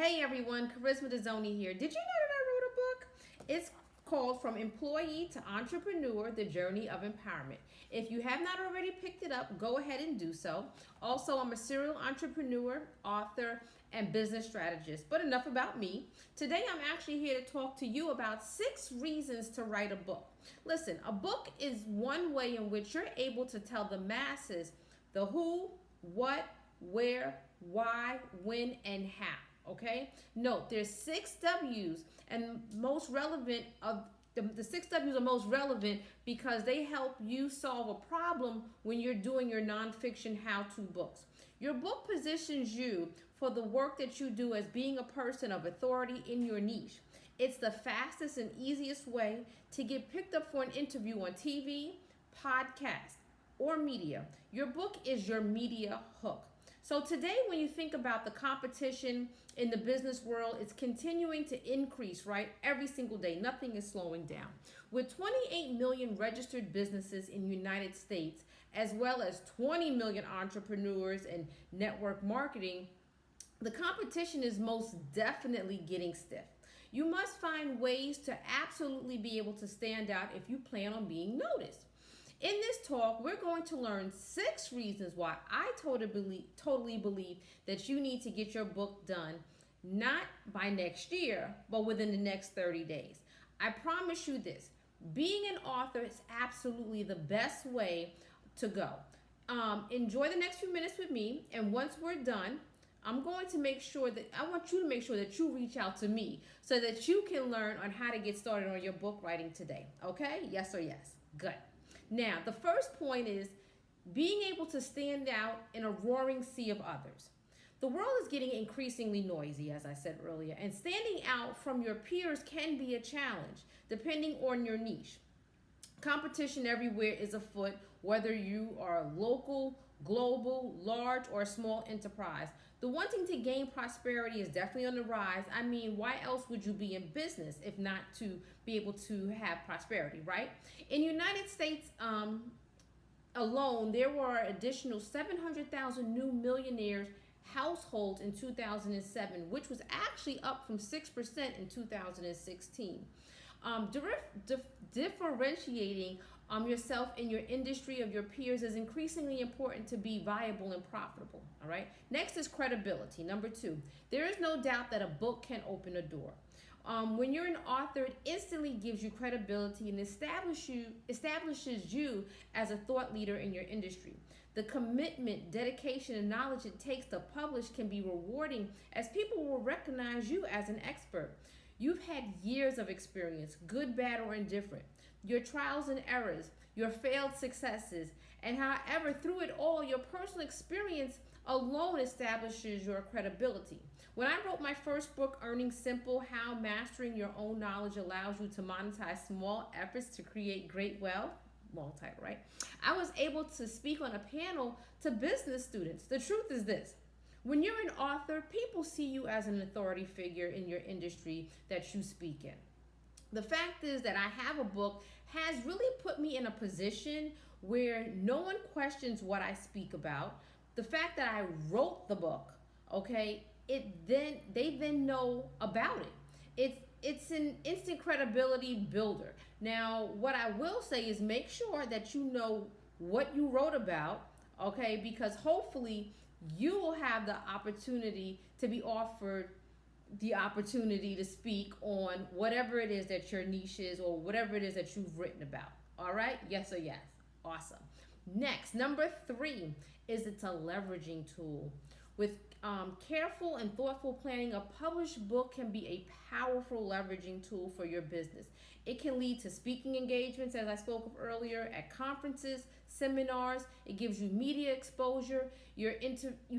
Hey everyone, Charisma Dezzoni here. Did you know that I wrote a book? It's called From Employee to Entrepreneur, The Journey of Empowerment. If you have not already picked it up, go ahead and do so. Also, I'm a serial entrepreneur, author, and business strategist. But enough about me. Today, I'm actually here to talk to you about 6 reasons to write a book. Listen, a book is one way in which you're able to tell the masses the who, what, where, why, when, and how. Okay? Note there's 6 W's, and most relevant of the 6 W's are most relevant because they help you solve a problem when you're doing your nonfiction how-to books. Your book positions you for the work that you do as being a person of authority in your niche. It's the fastest and easiest way to get picked up for an interview on TV, podcast, or media. Your book is your media hook. So today, when you think about the competition in the business world, it's continuing to increase, right? Every single day. Nothing is slowing down. With 28 million registered businesses in the United States, as well as 20 million entrepreneurs and network marketing, the competition is most definitely getting stiff. You must find ways to absolutely be able to stand out if you plan on being noticed. In this talk, we're going to learn 6 reasons why I totally believe that you need to get your book done, not by next year, but within the next 30 days. I promise you this, being an author is absolutely the best way to go. Enjoy the next few minutes with me, and once we're done, I'm going to make sure that I want you to make sure that you reach out to me so that you can learn on how to get started on your book writing today. Okay? Yes or yes? Good. Now, the first point is being able to stand out in a roaring sea of others. The world is getting increasingly noisy, as I said earlier, and standing out from your peers can be a challenge, depending on your niche. Competition everywhere is afoot, whether you are a local, global, large, or small enterprise. The wanting to gain prosperity is definitely on the rise. I mean, why else would you be in business if not to be able to have prosperity, right? In the United States alone, there were additional 700,000 new millionaires households in 2007, which was actually up from 6% in 2016. Differentiating yourself in your industry of your peers is increasingly important to be viable and profitable. All right. Next is credibility. Number 2, there is no doubt that a book can open a door. When you're an author, it instantly gives you credibility and establishes you as a thought leader in your industry. The commitment, dedication, and knowledge it takes to publish can be rewarding as people will recognize you as an expert. You've had years of experience, good, bad, or indifferent, your trials and errors, your failed successes, and however, through it all, your personal experience alone establishes your credibility. When I wrote my first book, Earning Simple, How Mastering Your Own Knowledge Allows You to Monetize Small Efforts to Create Great Wealth, long title, right? I was able to speak on a panel to business students. The truth is this. When you're an author, people see you as an authority figure in your industry that you speak in. The fact is that I have a book has really put me in a position where no one questions what I speak about. The fact that I wrote the book, okay, they then know about it. It's an instant credibility builder. Now, what I will say is make sure that you know what you wrote about, okay, because hopefully you will have the opportunity to be offered the opportunity to speak on whatever it is that your niche is or whatever it is that you've written about. All right? Yes or yes? Awesome. Next, number 3 is it's a leveraging tool. With careful and thoughtful planning, a published book can be a powerful leveraging tool for your business. It can lead to speaking engagements, as I spoke of earlier, at conferences, seminars. It gives you media exposure. You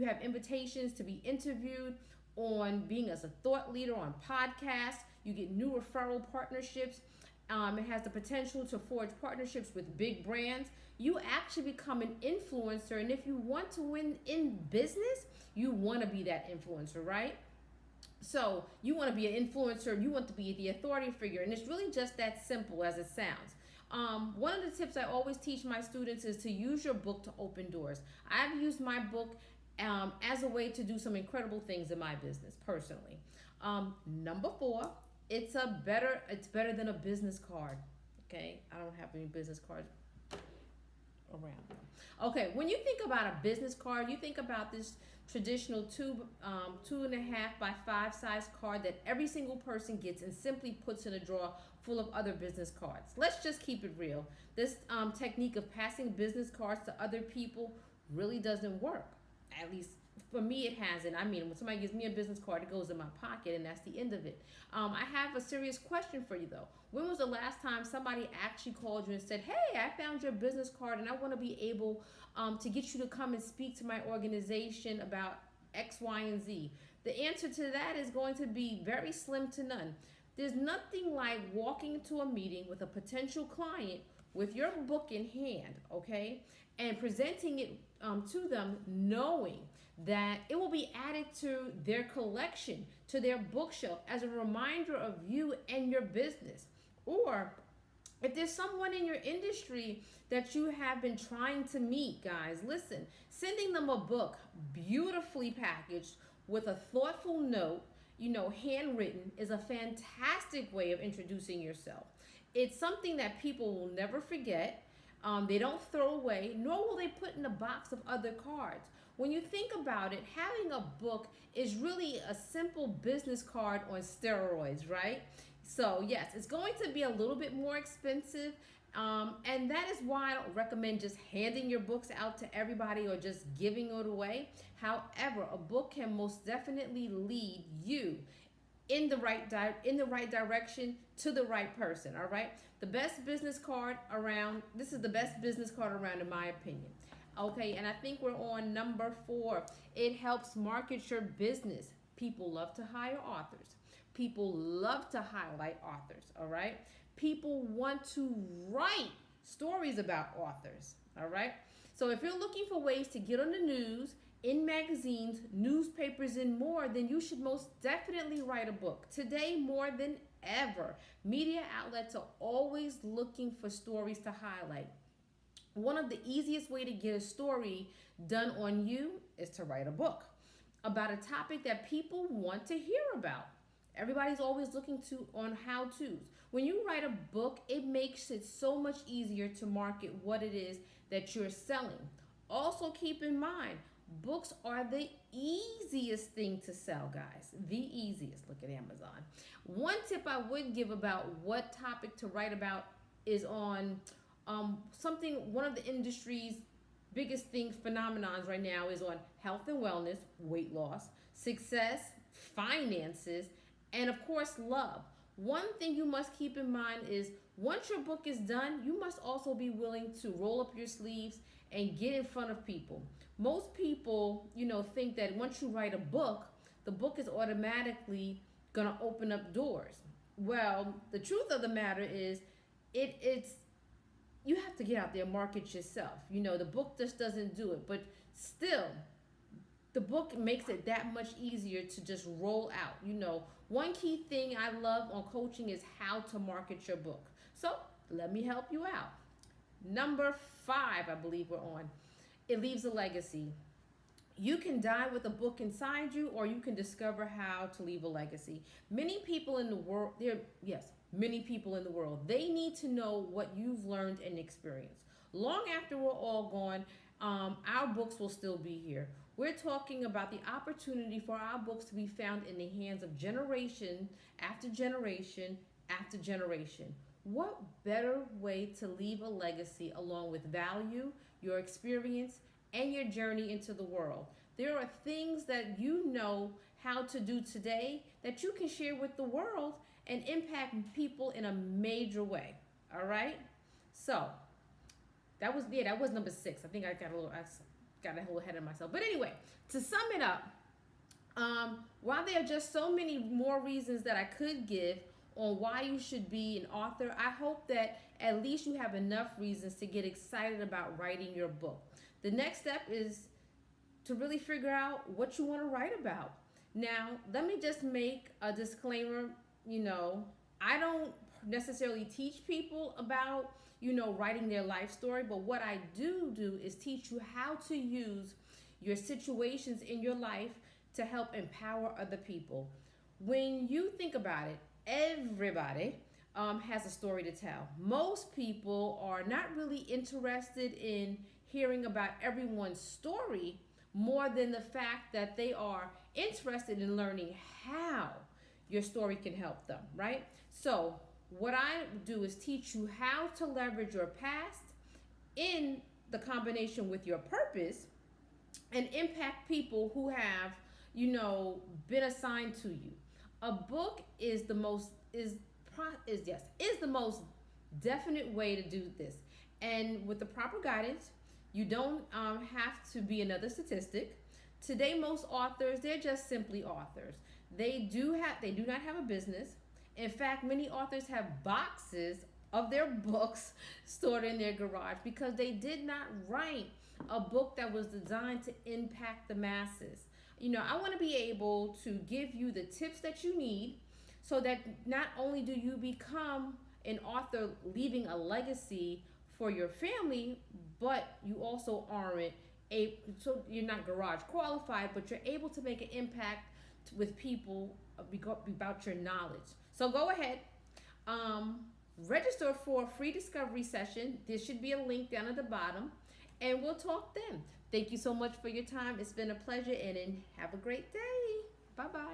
have invitations to be interviewed on being as a thought leader on podcasts. You get new referral partnerships. It has the potential to forge partnerships with big brands. You actually become an influencer, and if you want to win in business, you want to be that influencer, right? So you want to be an influencer, you want to be the authority figure, and it's really just that simple as it sounds. One of the tips I always teach my students is to use your book to open doors. I've used my book as a way to do some incredible things in my business personally. Number four, it's better than a business card. Okay, I don't have any business cards around. Okay, when you think about a business card, you think about this traditional 2.5 by 5 size card that every single person gets and simply puts in a drawer full of other business cards. Let's just keep it real. This technique of passing business cards to other people really doesn't work. At least for me, it hasn't. I mean, when somebody gives me a business card, it goes in my pocket, and that's the end of it. I have a serious question for you, though. When was the last time somebody actually called you and said, "Hey, I found your business card, and I want to be able to get you to come and speak to my organization about X, Y, and Z"? The answer to that is going to be very slim to none. There's nothing like walking into a meeting with a potential client with your book in hand, okay, and presenting it to them, knowing that it will be added to their collection, to their bookshelf, as a reminder of you and your business. Or if there's someone in your industry that you have been trying to meet, guys, listen, sending them a book beautifully packaged with a thoughtful note, handwritten, is a fantastic way of introducing yourself. It's something that people will never forget. They don't throw away, nor will they put in a box of other cards. When you think about it, having a book is really a simple business card on steroids, right? So yes, it's going to be a little bit more expensive. And that is why I don't recommend just handing your books out to everybody or just giving it away. However, a book can most definitely lead you in the right direction to the right person. All right, the best business card around. This is the best business card around, in my opinion. Okay, and I think we're on number 4. It helps market your business. People love to hire authors. People love to highlight authors. All right, people want to write stories about authors. All right, so if you're looking for ways to get on the news, in magazines, newspapers, and more, then you should most definitely write a book. Today, more than ever, media outlets are always looking for stories to highlight. One of the easiest way to get a story done on you is to write a book about a topic that people want to hear about. Everybody's always looking on how-tos. When you write a book, it makes it so much easier to market what it is that you're selling. Also, keep in mind, books are the easiest thing to sell, guys. The easiest. Look at Amazon. One tip I would give about what topic to write about is on one of the industry's biggest phenomenons right now is on health and wellness, weight loss, success, finances, and of course, love. One thing you must keep in mind is once your book is done, you must also be willing to roll up your sleeves and get in front of people. Most people, think that once you write a book, the book is automatically going to open up doors. Well, the truth of the matter is it's you have to get out there and market yourself. The book just doesn't do it, but still, the book makes it that much easier to just roll out. One key thing I love on coaching is how to market your book. So let me help you out. Number 5, I believe we're on. It leaves a legacy. You can die with a book inside you, or you can discover how to leave a legacy. Many people in the world, they need to know what you've learned and experienced. Long after we're all gone, our books will still be here. We're talking about the opportunity for our books to be found in the hands of generation after generation after generation. What better way to leave a legacy along with value, your experience, and your journey into the world? There are things that you know how to do today that you can share with the world and impact people in a major way. All right? So, that was number 6. I think I got a little ahead of myself. But anyway, to sum it up, while there are just so many more reasons that I could give on why you should be an author, I hope that at least you have enough reasons to get excited about writing your book. The next step is to really figure out what you want to write about. Now, let me just make a disclaimer. I don't necessarily teach people about, writing their life story, but what I do is teach you how to use your situations in your life to help empower other people. When you think about it, everybody has a story to tell. Most people are not really interested in hearing about everyone's story more than the fact that they are interested in learning how your story can help them, right? So, what I do is teach you how to leverage your past in the combination with your purpose and impact people who have, been assigned to you. A book is the most is the most definite way to do this, and with the proper guidance, you don't have to be another statistic. Today, most authors, they're just simply authors. They do not have a business. In fact, many authors have boxes of their books stored in their garage because they did not write a book that was designed to impact the masses. I want to be able to give you the tips that you need so that not only do you become an author leaving a legacy for your family, but you also aren't so you're not garage qualified, but you're able to make an impact with people about your knowledge. So go ahead, register for a free discovery session. There should be a link down at the bottom, and we'll talk then. Thank you so much for your time. It's been a pleasure, and have a great day. Bye bye.